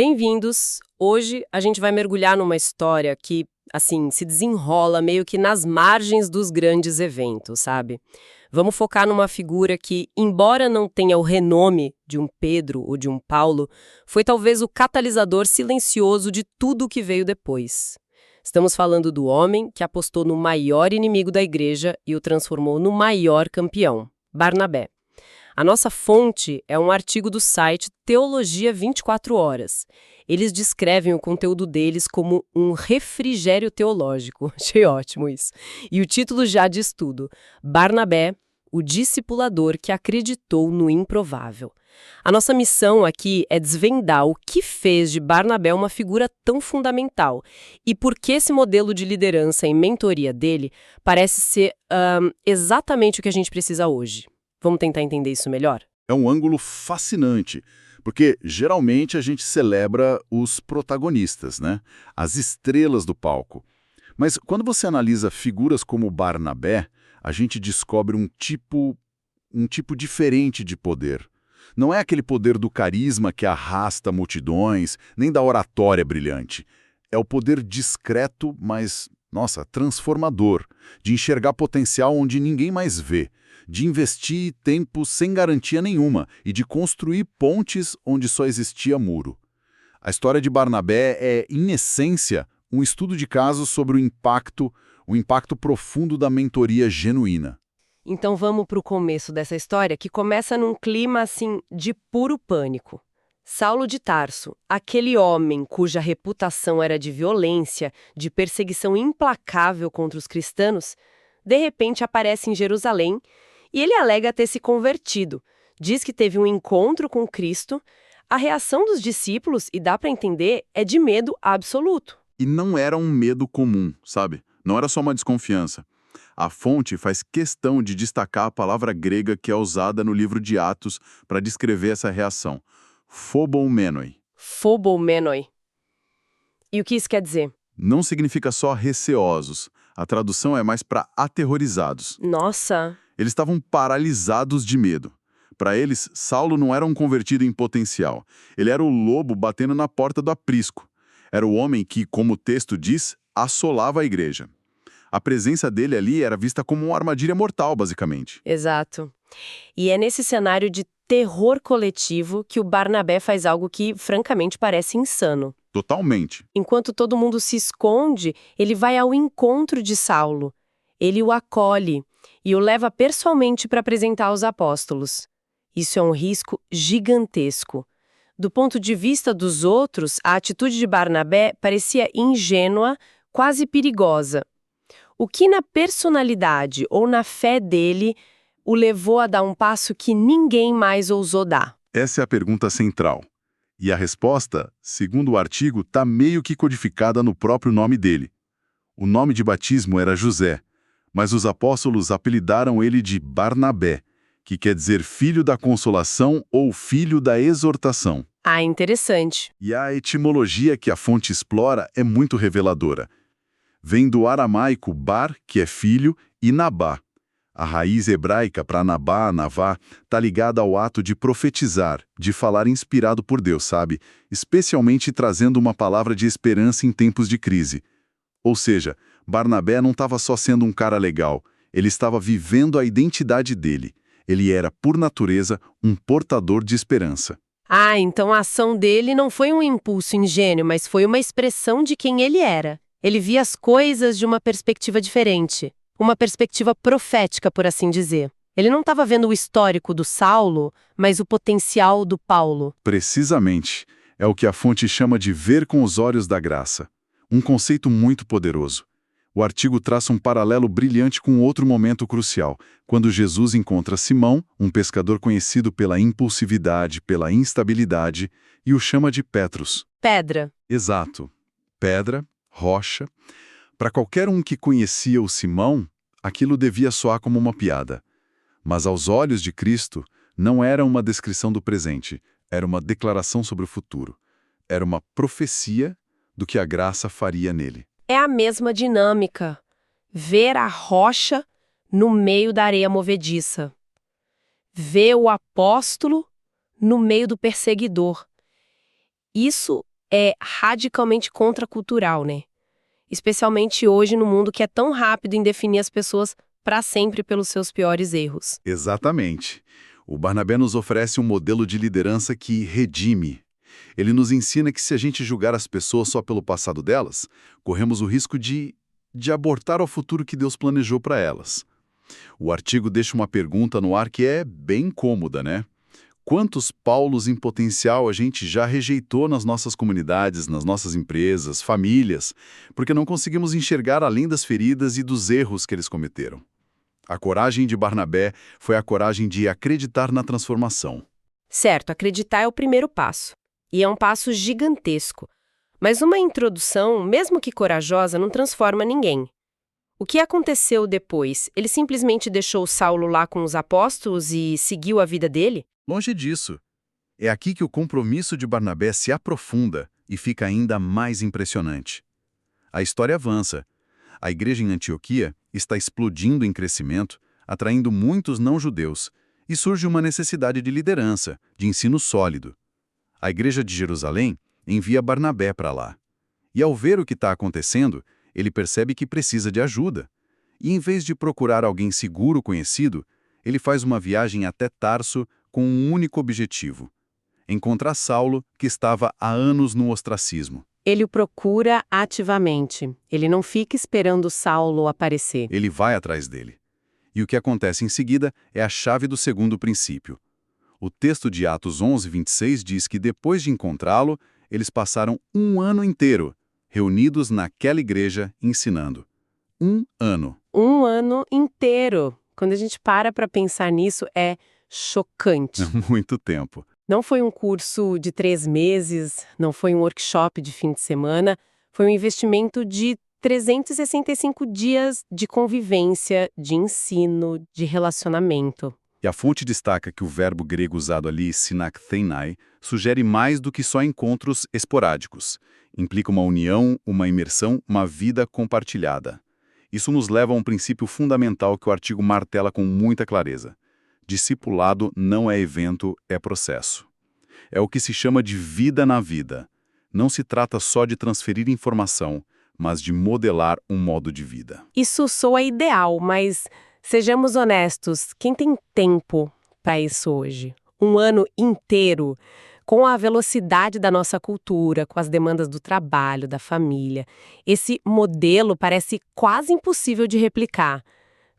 Bem-vindos! Hoje a gente vai mergulhar numa história que, assim, se desenrola meio que nas margens dos grandes eventos, sabe? Vamos focar numa figura que, embora não tenha o renome de um Pedro ou de um Paulo, foi talvez o catalisador silencioso de tudo o que veio depois. Estamos falando do homem que apostou no maior inimigo da igreja e o transformou no maior campeão, Barnabé. A nossa fonte é um artigo do site Teologia 24 Horas. Eles descrevem o conteúdo deles como um refrigério teológico. Achei ótimo isso. E o título já diz tudo. Barnabé, o discipulador que acreditou no improvável. A nossa missão aqui é desvendar o que fez de Barnabé uma figura tão fundamental e por que esse modelo de liderança e mentoria dele parece ser exatamente o que a gente precisa hoje. Vamos tentar entender isso melhor? É um ângulo fascinante, porque geralmente a gente celebra os protagonistas, né? As estrelas do palco. Mas quando você analisa figuras como Barnabé, a gente descobre um tipo diferente de poder. Não é aquele poder do carisma que arrasta multidões, nem da oratória brilhante. É o poder discreto, mas, transformador, de enxergar potencial onde ninguém mais vê, de investir tempo sem garantia nenhuma e de construir pontes onde só existia muro. A história de Barnabé é, em essência, um estudo de caso sobre o impacto profundo da mentoria genuína. Então vamos para o começo dessa história, que começa num clima, assim, de puro pânico. Saulo de Tarso, aquele homem cuja reputação era de violência, de perseguição implacável contra os cristãos, de repente aparece em Jerusalém e ele alega ter se convertido. Diz que teve um encontro com Cristo. A reação dos discípulos, e dá para entender, é de medo absoluto. E não era um medo comum, sabe? Não era só uma desconfiança. A fonte faz questão de destacar a palavra grega que é usada no livro de Atos para descrever essa reação. Phoboumenoi. Phoboumenoi. E o que isso quer dizer? Não significa só receosos. A tradução é mais para aterrorizados. Nossa! Eles estavam paralisados de medo. Para eles, Saulo não era um convertido em potencial. Ele era o lobo batendo na porta do aprisco. Era o homem que, como o texto diz, assolava a igreja. A presença dele ali era vista como uma armadilha mortal, basicamente. Exato. E é nesse cenário de terror coletivo que o Barnabé faz algo que, francamente, parece insano. Totalmente. Enquanto todo mundo se esconde, ele vai ao encontro de Saulo. Ele o acolhe e o leva pessoalmente para apresentar aos apóstolos. Isso é um risco gigantesco. Do ponto de vista dos outros, a atitude de Barnabé parecia ingênua, quase perigosa. O que na personalidade ou na fé dele o levou a dar um passo que ninguém mais ousou dar? Essa é a pergunta central. E a resposta, segundo o artigo, está meio que codificada no próprio nome dele. O nome de batismo era José, mas os apóstolos apelidaram ele de Barnabé, que quer dizer filho da consolação ou filho da exortação. Ah, interessante. E a etimologia que a fonte explora é muito reveladora. Vem do aramaico bar, que é filho, e nabá. A raiz hebraica para nabá, navá, está ligada ao ato de profetizar, de falar inspirado por Deus, sabe? Especialmente trazendo uma palavra de esperança em tempos de crise. Ou seja, Barnabé não estava só sendo um cara legal, ele estava vivendo a identidade dele. Ele era, por natureza, um portador de esperança. Ah, então a ação dele não foi um impulso ingênuo, mas foi uma expressão de quem ele era. Ele via as coisas de uma perspectiva diferente. Uma perspectiva profética, por assim dizer. Ele não estava vendo o histórico do Saulo, mas o potencial do Paulo. Precisamente. É o que a fonte chama de ver com os olhos da graça. Um conceito muito poderoso. O artigo traça um paralelo brilhante com outro momento crucial, quando Jesus encontra Simão, um pescador conhecido pela impulsividade, pela instabilidade, e o chama de Petros. Pedra. Exato. Pedra, rocha. Para qualquer um que conhecia o Simão, aquilo devia soar como uma piada. Mas aos olhos de Cristo, não era uma descrição do presente, era uma declaração sobre o futuro. Era uma profecia do que a graça faria nele. É a mesma dinâmica. Ver a rocha no meio da areia movediça. Ver o apóstolo no meio do perseguidor. Isso é radicalmente contracultural, né? Especialmente hoje no mundo que é tão rápido em definir as pessoas para sempre pelos seus piores erros. Exatamente. O Barnabé nos oferece um modelo de liderança que redime. Ele nos ensina que se a gente julgar as pessoas só pelo passado delas, corremos o risco de abortar o futuro que Deus planejou para elas. O artigo deixa uma pergunta no ar que é bem cômoda, né? Quantos Paulos em potencial a gente já rejeitou nas nossas comunidades, nas nossas empresas, famílias, porque não conseguimos enxergar além das feridas e dos erros que eles cometeram? A coragem de Barnabé foi a coragem de acreditar na transformação. Certo, acreditar é o primeiro passo. E é um passo gigantesco. Mas uma introdução, mesmo que corajosa, não transforma ninguém. O que aconteceu depois? Ele simplesmente deixou Saulo lá com os apóstolos e seguiu a vida dele? Longe disso. É aqui que o compromisso de Barnabé se aprofunda e fica ainda mais impressionante. A história avança. A igreja em Antioquia está explodindo em crescimento, atraindo muitos não-judeus, e surge uma necessidade de liderança, de ensino sólido. A igreja de Jerusalém envia Barnabé para lá. E ao ver o que está acontecendo, ele percebe que precisa de ajuda. E em vez de procurar alguém seguro conhecido, ele faz uma viagem até Tarso com um único objetivo: encontrar Saulo, que estava há anos no ostracismo. Ele o procura ativamente. Ele não fica esperando Saulo aparecer. Ele vai atrás dele. E o que acontece em seguida é a chave do segundo princípio. O texto de Atos 11:26 diz que depois de encontrá-lo, eles passaram um ano inteiro, reunidos naquela igreja, ensinando. Um ano. Um ano inteiro. Quando a gente para pensar nisso, é chocante. Muito tempo. Não foi um curso de 3 meses, não foi um workshop de fim de semana, foi um investimento de 365 dias de convivência, de ensino, de relacionamento. E a fonte destaca que o verbo grego usado ali, synaktenai, sugere mais do que só encontros esporádicos. Implica uma união, uma imersão, uma vida compartilhada. Isso nos leva a um princípio fundamental que o artigo martela com muita clareza. Discipulado não é evento, é processo. É o que se chama de vida na vida. Não se trata só de transferir informação, mas de modelar um modo de vida. Isso soa ideal, mas sejamos honestos, quem tem tempo para isso hoje? Um ano inteiro, com a velocidade da nossa cultura, com as demandas do trabalho, da família. Esse modelo parece quase impossível de replicar.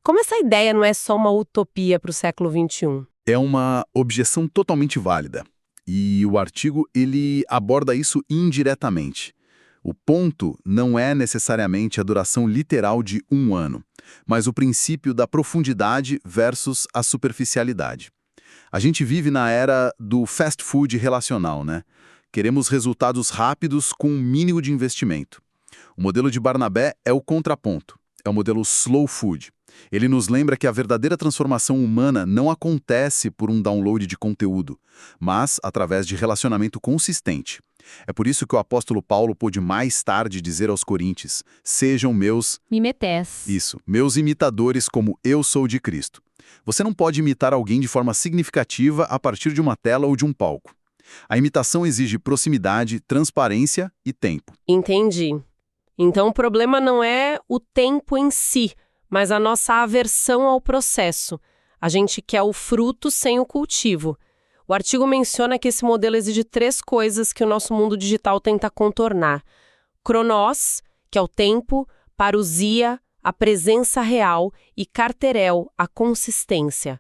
Como essa ideia não é só uma utopia para o século XXI? É uma objeção totalmente válida. E o artigo ele aborda isso indiretamente. O ponto não é necessariamente a duração literal de um ano, mas o princípio da profundidade versus a superficialidade. A gente vive na era do fast food relacional, né? Queremos resultados rápidos com um mínimo de investimento. O modelo de Barnabé é o contraponto. É o modelo slow food. Ele nos lembra que a verdadeira transformação humana não acontece por um download de conteúdo, mas através de relacionamento consistente. É por isso que o apóstolo Paulo pôde mais tarde dizer aos coríntios: sejam meus mimetés. Isso, meus imitadores como eu sou de Cristo. Você não pode imitar alguém de forma significativa a partir de uma tela ou de um palco. A imitação exige proximidade, transparência e tempo. Entendi. Então o problema não é o tempo em si, mas a nossa aversão ao processo. A gente quer o fruto sem o cultivo. O artigo menciona que esse modelo exige 3 coisas que o nosso mundo digital tenta contornar. Cronos, que é o tempo, parousia, a presença real, e carterel, a consistência.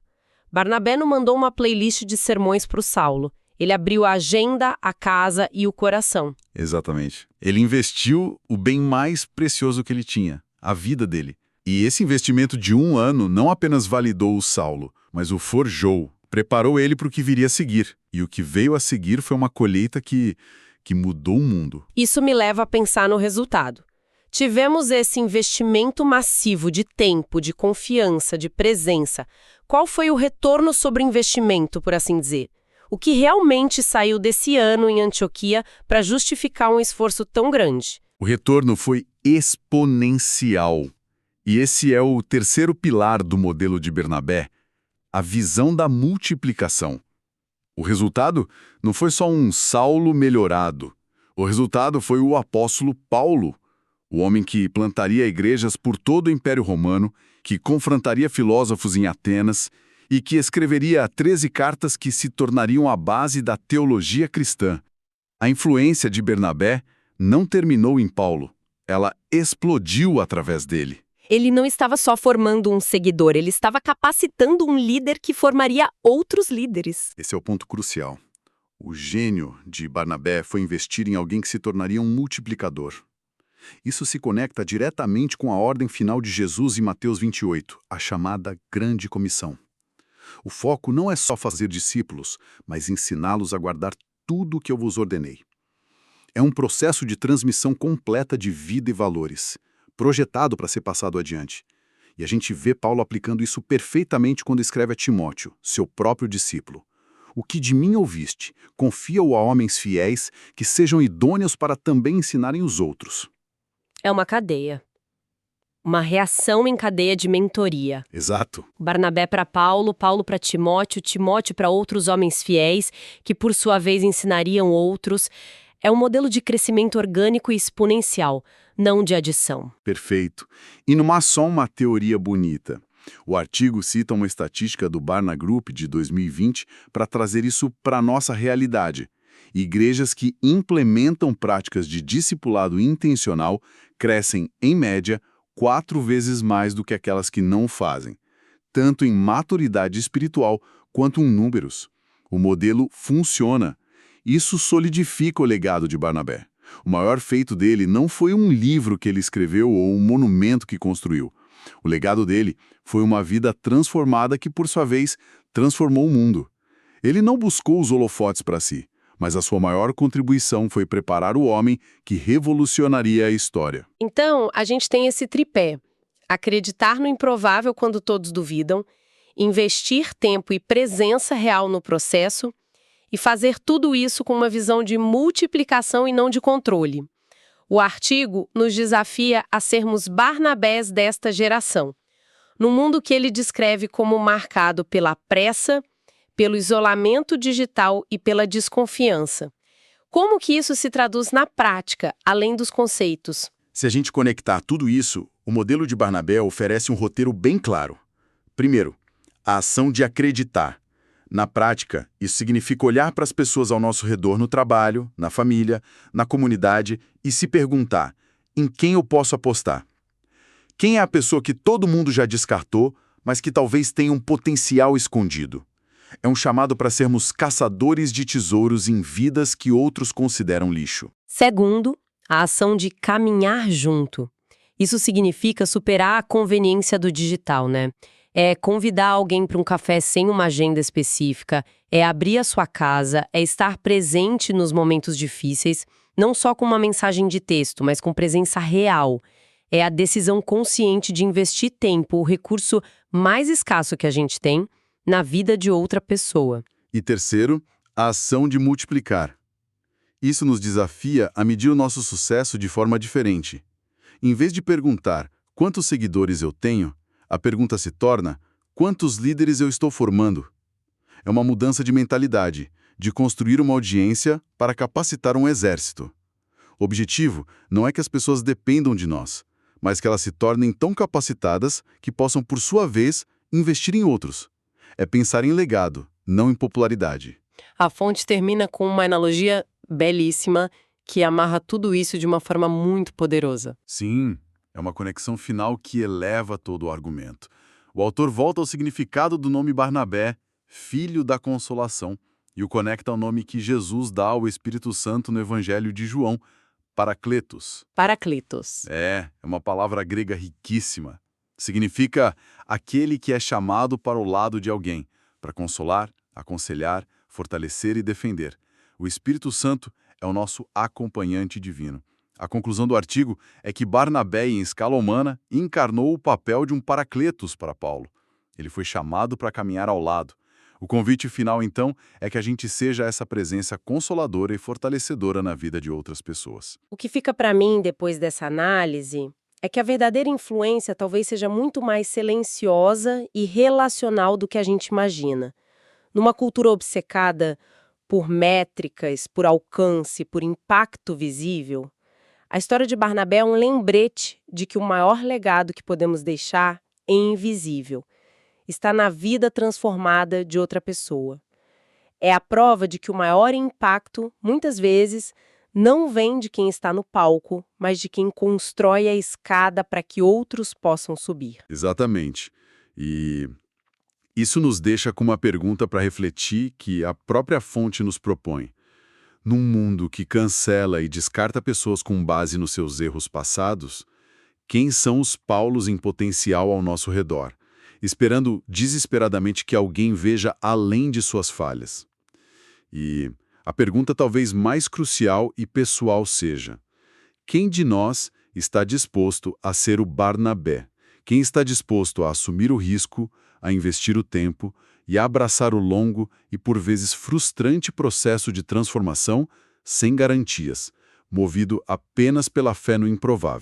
Barnabé não mandou uma playlist de sermões para o Saulo. Ele abriu a agenda, a casa e o coração. Exatamente. Ele investiu o bem mais precioso que ele tinha, a vida dele. E esse investimento de um ano não apenas validou o Saulo, mas o forjou, preparou ele para o que viria a seguir. E o que veio a seguir foi uma colheita que mudou o mundo. Isso me leva a pensar no resultado. Tivemos esse investimento massivo de tempo, de confiança, de presença. Qual foi o retorno sobre o investimento, por assim dizer? O que realmente saiu desse ano em Antioquia para justificar um esforço tão grande? O retorno foi exponencial. E esse é o terceiro pilar do modelo de Barnabé, a visão da multiplicação. O resultado não foi só um Saulo melhorado, O resultado foi o apóstolo Paulo, o homem que plantaria igrejas por todo o Império Romano, que confrontaria filósofos em Atenas e que escreveria 13 cartas que se tornariam a base da teologia cristã. A influência de Bernabé não terminou em Paulo, ela explodiu através dele. Ele não estava só formando um seguidor, ele estava capacitando um líder que formaria outros líderes. Esse é o ponto crucial. O gênio de Barnabé foi investir em alguém que se tornaria um multiplicador. Isso se conecta diretamente com a ordem final de Jesus em Mateus 28, a chamada Grande Comissão. O foco não é só fazer discípulos, mas ensiná-los a guardar tudo o que eu vos ordenei. É um processo de transmissão completa de vida e valores, projetado para ser passado adiante. E a gente vê Paulo aplicando isso perfeitamente quando escreve a Timóteo, seu próprio discípulo. O que de mim ouviste, confia-o a homens fiéis que sejam idôneos para também ensinarem os outros. É uma cadeia. Uma reação em cadeia de mentoria. Exato. Barnabé para Paulo, Paulo para Timóteo, Timóteo para outros homens fiéis, que por sua vez ensinariam outros. É um modelo de crescimento orgânico e exponencial, não de adição. Perfeito. E não há só uma teoria bonita. O artigo cita uma estatística do Barna Group de 2020 para trazer isso para a nossa realidade. Igrejas que implementam práticas de discipulado intencional crescem, em média, 4 vezes mais do que aquelas que não fazem, tanto em maturidade espiritual quanto em números. O modelo funciona. Isso solidifica o legado de Barnabé. O maior feito dele não foi um livro que ele escreveu ou um monumento que construiu. O legado dele foi uma vida transformada que, por sua vez, transformou o mundo. Ele não buscou os holofotes para si, mas a sua maior contribuição foi preparar o homem que revolucionaria a história. Então, a gente tem esse tripé. Acreditar no improvável quando todos duvidam, investir tempo e presença real no processo e fazer tudo isso com uma visão de multiplicação e não de controle. O artigo nos desafia a sermos Barnabés desta geração, num mundo que ele descreve como marcado pela pressa, pelo isolamento digital e pela desconfiança. Como que isso se traduz na prática, além dos conceitos? Se a gente conectar tudo isso, o modelo de Barnabé oferece um roteiro bem claro. Primeiro, a ação de acreditar. Na prática, isso significa olhar para as pessoas ao nosso redor no trabalho, na família, na comunidade e se perguntar: em quem eu posso apostar? Quem é a pessoa que todo mundo já descartou, mas que talvez tenha um potencial escondido? É um chamado para sermos caçadores de tesouros em vidas que outros consideram lixo. Segundo, a ação de caminhar junto. Isso significa superar a conveniência do digital, né? É convidar alguém para um café sem uma agenda específica, é abrir a sua casa, é estar presente nos momentos difíceis, não só com uma mensagem de texto, mas com presença real. É a decisão consciente de investir tempo, o recurso mais escasso que a gente tem, na vida de outra pessoa. E terceiro, a ação de multiplicar. Isso nos desafia a medir o nosso sucesso de forma diferente. Em vez de perguntar quantos seguidores eu tenho, a pergunta se torna: quantos líderes eu estou formando? É uma mudança de mentalidade, de construir uma audiência para capacitar um exército. O objetivo não é que as pessoas dependam de nós, mas que elas se tornem tão capacitadas que possam, por sua vez, investir em outros. É pensar em legado, não em popularidade. A fonte termina com uma analogia belíssima que amarra tudo isso de uma forma muito poderosa. Sim, é uma conexão final que eleva todo o argumento. O autor volta ao significado do nome Barnabé, filho da consolação, e o conecta ao nome que Jesus dá ao Espírito Santo no Evangelho de João, Paracletos. Paracletos. É uma palavra grega riquíssima. Significa aquele que é chamado para o lado de alguém, para consolar, aconselhar, fortalecer e defender. O Espírito Santo é o nosso acompanhante divino. A conclusão do artigo é que Barnabé, em escala humana, encarnou o papel de um paracletos para Paulo. Ele foi chamado para caminhar ao lado. O convite final, então, é que a gente seja essa presença consoladora e fortalecedora na vida de outras pessoas. O que fica para mim depois dessa análise é que a verdadeira influência talvez seja muito mais silenciosa e relacional do que a gente imagina. Numa cultura obcecada por métricas, por alcance, por impacto visível, a história de Barnabé é um lembrete de que o maior legado que podemos deixar é invisível. Está na vida transformada de outra pessoa. É a prova de que o maior impacto, muitas vezes, não vem de quem está no palco, mas de quem constrói a escada para que outros possam subir. Exatamente. E isso nos deixa com uma pergunta para refletir que a própria fonte nos propõe. Num mundo que cancela e descarta pessoas com base nos seus erros passados, quem são os Paulos em potencial ao nosso redor, esperando desesperadamente que alguém veja além de suas falhas? E a pergunta talvez mais crucial e pessoal seja: quem de nós está disposto a ser o Barnabé? Quem está disposto a assumir o risco, a investir o tempo e a abraçar o longo e por vezes frustrante processo de transformação sem garantias, movido apenas pela fé no improvável?